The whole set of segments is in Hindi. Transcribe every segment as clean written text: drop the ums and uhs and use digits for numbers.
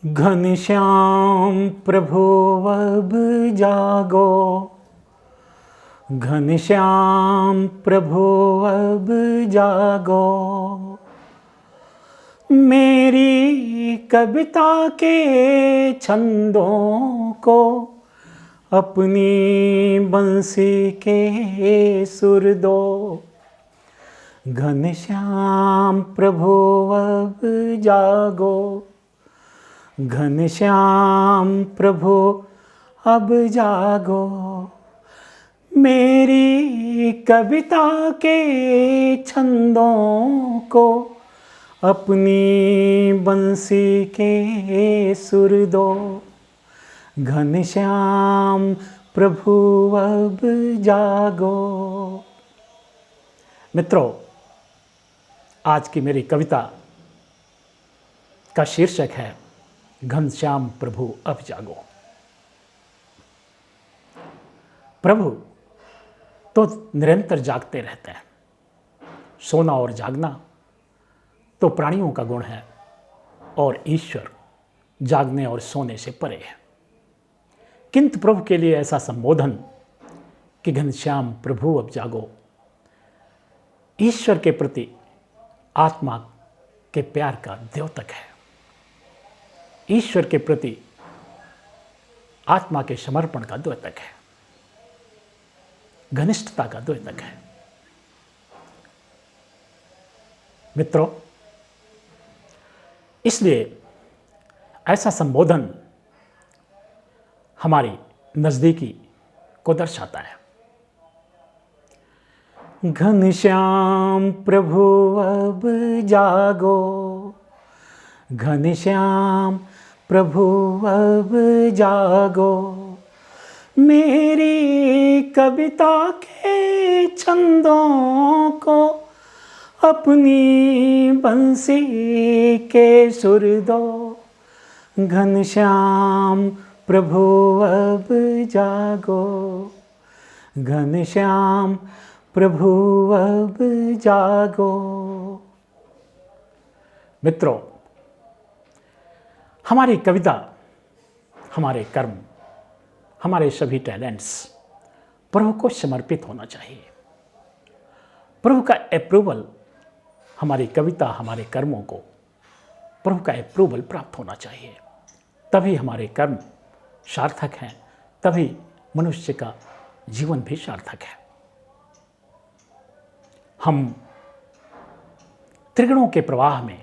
घनश्याम प्रभु अब जागो, घनश्याम प्रभु अब जागो। मेरी कविता के छंदों को अपनी बंसी के सुर दो। घनश्याम प्रभु अब जागो, घनश्याम प्रभु अब जागो। मेरी कविता के छंदों को अपनी बंसी के सुर दो। घनश्याम प्रभु अब जागो। मित्रों, आज की मेरी कविता का शीर्षक है घनश्याम प्रभु अब जागो। प्रभु तो निरंतर जागते रहते हैं। सोना और जागना तो प्राणियों का गुण है और ईश्वर जागने और सोने से परे है। किंतु प्रभु के लिए ऐसा संबोधन कि घनश्याम प्रभु अब जागो ईश्वर के प्रति आत्मा के प्यार का द्योतक है। ईश्वर के प्रति आत्मा के समर्पण का द्योतक है, घनिष्ठता का द्योतक है। मित्रों, इसलिए ऐसा संबोधन हमारी नजदीकी को दर्शाता है। घनश्याम प्रभु अब जागो, घनश्याम प्रभु अब जागो। मेरी कविता के छंदों को अपनी बंसी के सुर दो। घनश्याम प्रभु अब जागो, घनश्याम प्रभु अब जागो। मित्रों, हमारी कविता, हमारे कर्म, हमारे सभी टैलेंट्स प्रभु को समर्पित होना चाहिए। प्रभु का अप्रूवल, हमारी कविता, हमारे कर्मों को प्रभु का अप्रूवल प्राप्त होना चाहिए। तभी हमारे कर्म सार्थक हैं, तभी मनुष्य का जीवन भी सार्थक है। हम त्रिगुणों के प्रवाह में,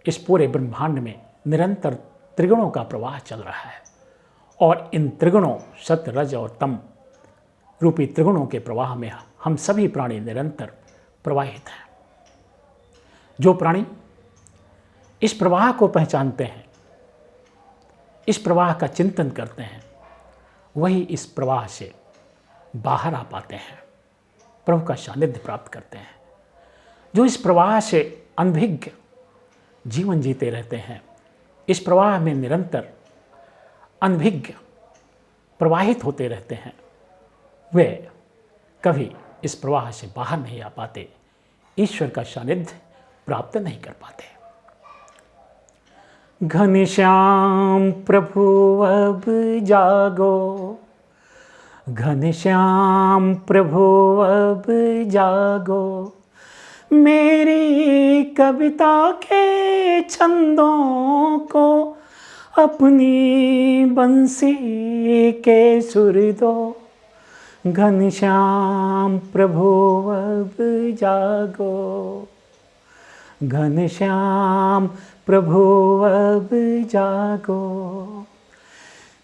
इस पूरे ब्रह्मांड में निरंतर त्रिगुणों का प्रवाह चल रहा है और इन त्रिगुणों सत्य, रज और तम रूपी त्रिगुणों के प्रवाह में हम सभी प्राणी निरंतर प्रवाहित हैं। जो प्राणी इस प्रवाह को पहचानते हैं, इस प्रवाह का चिंतन करते हैं, वही इस प्रवाह से बाहर आ पाते हैं, प्रभु का सानिध्य प्राप्त करते हैं। जो इस प्रवाह से अनभिज्ञ जीवन जीते रहते हैं, इस प्रवाह में निरंतर अनभिज्ञ प्रवाहित होते रहते हैं, वे कभी इस प्रवाह से बाहर नहीं आ पाते, ईश्वर का सानिध्य प्राप्त नहीं कर पाते। घनश्याम प्रभु अब जागो, घनश्याम प्रभु अब जागो। मेरी कविता के छंदों को अपनी बंसी के सुर दो। घनश्याम प्रभु अब जागो, घनश्याम प्रभु अब जागो।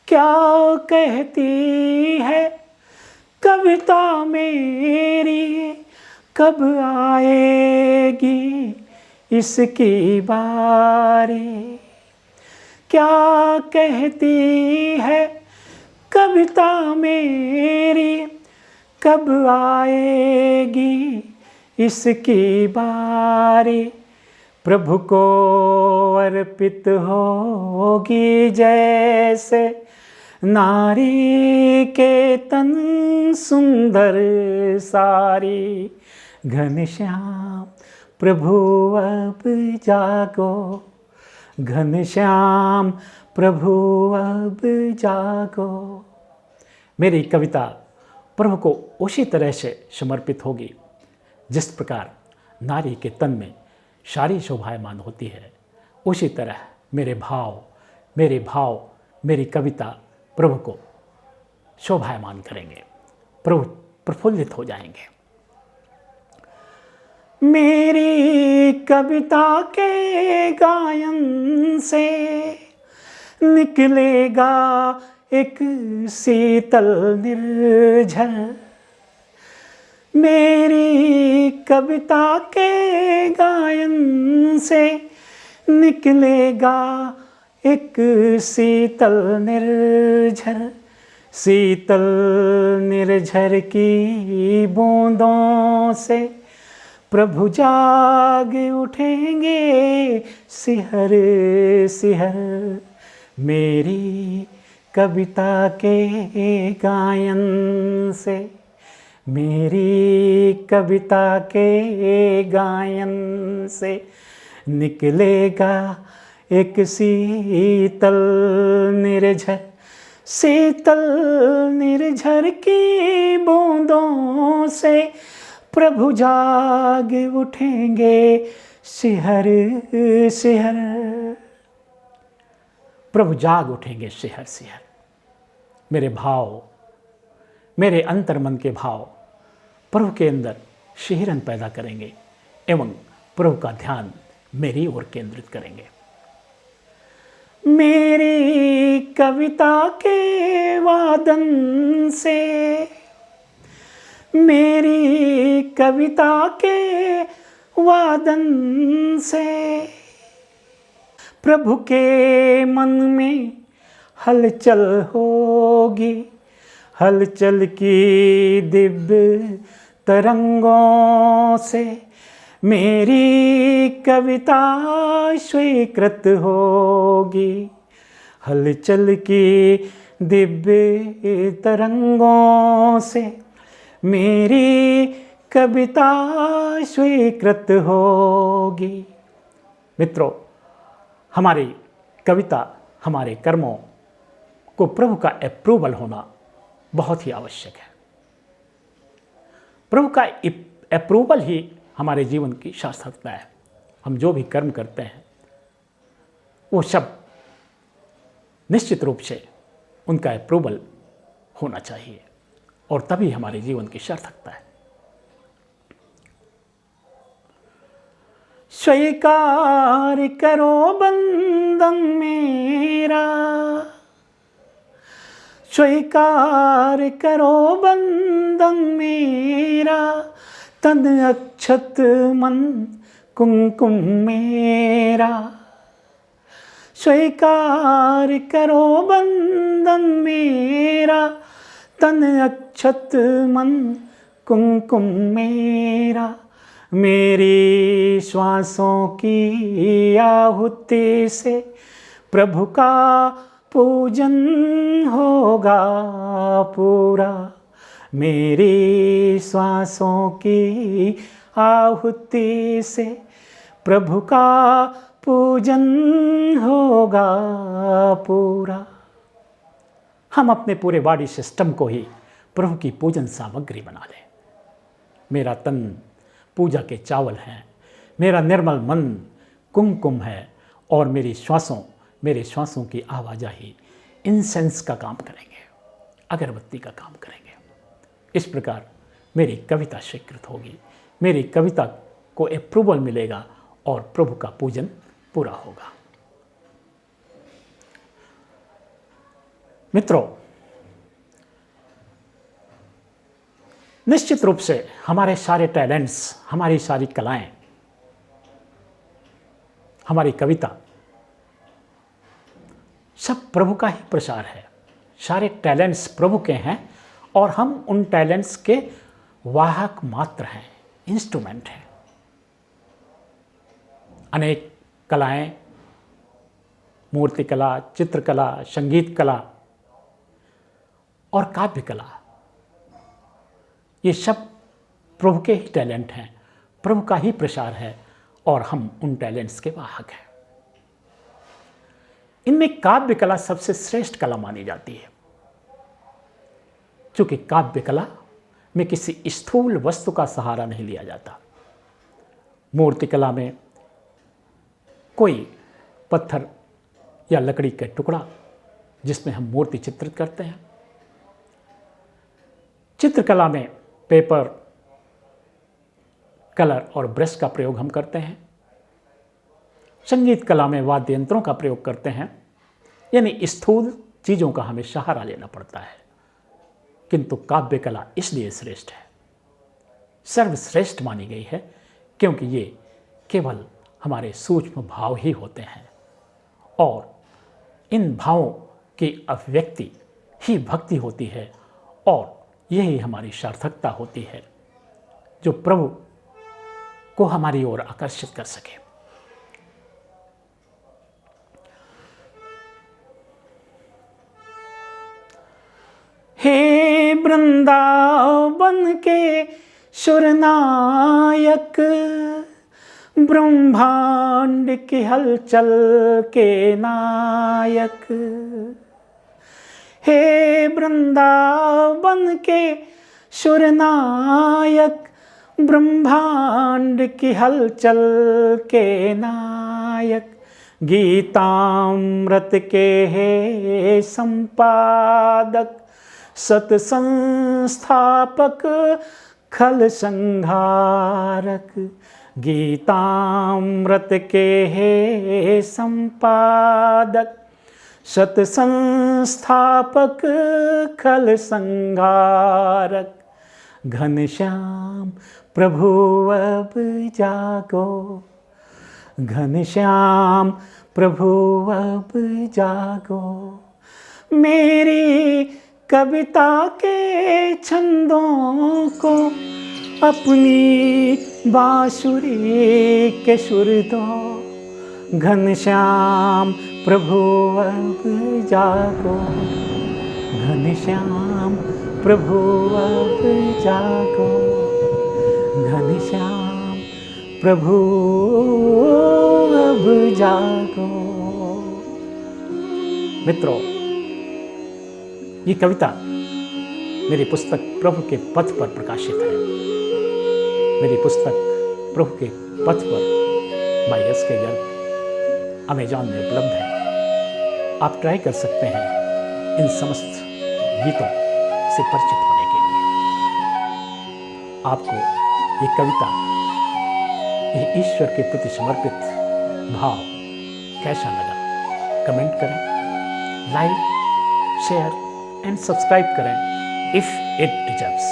क्या कहती है कविता मेरी, कब आएगी इसकी बारी। क्या कहती है कविता मेरी, कब आएगी इसकी बारी। प्रभु को अर्पित होगी जैसे नारी के तन सुंदर सारी। घनश्याम प्रभु अब जागो, घनश्याम प्रभु अब जागो। मेरी कविता प्रभु को उसी तरह से समर्पित होगी जिस प्रकार नारी के तन में साड़ी शोभायमान होती है, उसी तरह मेरे भाव मेरी कविता प्रभु को शोभायमान करेंगे, प्रभु प्रफुल्लित हो जाएंगे। मेरी कविता के गायन से निकलेगा एक शीतल निर्झर। मेरी कविता के गायन से निकलेगा एक शीतल निर्झर। शीतल निर्झर की बूंदों से प्रभु जाग उठेंगे सिहर सिहर। मेरी कविता के गायन से, मेरी कविता के गायन से निकलेगा एक शीतल निर्झर। शीतल निर्झर की बूंदों से प्रभु जाग उठेंगे सिहर सिहर। प्रभु जाग उठेंगे सिहर सिहर। मेरे भाव, मेरे अंतर्मन के भाव प्रभु के अंदर शिहरन पैदा करेंगे एवं प्रभु का ध्यान मेरी ओर केंद्रित करेंगे। मेरी कविता के वादन से, मेरी कविता के वादन से प्रभु के मन में हलचल होगी। हलचल की दिव्य तरंगों से मेरी कविता स्वीकृत होगी। हलचल की दिव्य तरंगों से मेरी कविता स्वीकृत होगी। मित्रों, हमारी कविता, हमारे कर्मों को प्रभु का अप्रूवल होना बहुत ही आवश्यक है। प्रभु का अप्रूवल ही हमारे जीवन की सार्थकता है। हम जो भी कर्म करते हैं वो सब निश्चित रूप से उनका अप्रूवल होना चाहिए और तभी हमारे जीवन की सार्थकता है। स्वीकार करो बंधन मेरा, स्वीकार करो बंधन मेरा। तन अक्षत मन कुमकुम मेरा। स्वीकार करो बंधन मेरा। तन अक्षत मन कुमकुम मेरा। मेरी श्वासों की आहुति से प्रभु का पूजन होगा पूरा। मेरी श्वासों की आहुति से प्रभु का पूजन होगा पूरा। हम अपने पूरे बॉडी सिस्टम को ही प्रभु की पूजन सामग्री बना लें। मेरा तन पूजा के चावल हैं, मेरा निर्मल मन कुमकुम है और मेरे श्वासों की आवाजाही इंसेंस का काम करेंगे, अगरबत्ती का काम करेंगे। इस प्रकार मेरी कविता स्वीकृत होगी, मेरी कविता को अप्रूवल मिलेगा और प्रभु का पूजन पूरा होगा। मित्रों, निश्चित रूप से हमारे सारे टैलेंट्स, हमारी सारी कलाएं, हमारी कविता सब प्रभु का ही प्रसार है। सारे टैलेंट्स प्रभु के हैं और हम उन टैलेंट्स के वाहक मात्र हैं, इंस्ट्रूमेंट हैं। अनेक कलाएं, मूर्तिकला, चित्रकला, संगीत कला और काव्य कला, ये सब प्रभु के ही टैलेंट हैं, प्रभु का ही प्रसार है और हम उन टैलेंट्स के वाहक हैं। इनमें काव्य कला सबसे श्रेष्ठ कला मानी जाती है, क्योंकि काव्य कला में किसी स्थूल वस्तु का सहारा नहीं लिया जाता। मूर्तिकला में कोई पत्थर या लकड़ी का टुकड़ा जिसमें हम मूर्ति चित्रित करते हैं। चित्रकला में पेपर, कलर और ब्रश का प्रयोग हम करते हैं। संगीत कला में वाद्य यंत्रों का प्रयोग करते हैं, यानी स्थूल चीज़ों का हमें सहारा लेना पड़ता है। किंतु काव्य कला इसलिए श्रेष्ठ है, सर्वश्रेष्ठ मानी गई है, क्योंकि ये केवल हमारे सूक्ष्म भाव ही होते हैं और इन भावों की अभिव्यक्ति ही भक्ति होती है और यही हमारी सार्थकता होती है जो प्रभु को हमारी ओर आकर्षित कर सके। हे वृंदावन के सुरनायक, ब्रह्मांड की हलचल के नायक। हे वृंदावन के सुरनायक, ब्रह्मांड की हलचल के नायक। गीतामृत के हे संपादक, सत संस्थापक खल संहारक। गीतामृत के हे संपादक, सत संस्थापक खल संहारक। घनश्याम प्रभु अब जागो, घनश्याम प्रभु अब जागो। मेरी कविता के छंदों को अपनी बांसुरी के सुर दो। घनश्याम प्रभु अब जागो, घनश्याम प्रभु अब जागो। घनश्याम प्रभु अब जागो। मित्रों, ये कविता मेरी पुस्तक प्रभु के पथ पर प्रकाशित है। मेरी पुस्तक प्रभु के पथ पर बाय एस के गर्ग अमेजॉन में उपलब्ध है। आप ट्राई कर सकते हैं इन समस्त गीतों से परिचित होने के लिए। आपको ये कविता, ये ईश्वर के प्रति समर्पित भाव कैसा लगा? कमेंट करें, लाइक, शेयर एंड सब्सक्राइब करें if it deserves.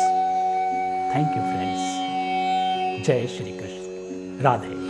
Thank you friends. जय श्री कृष्ण। राधे।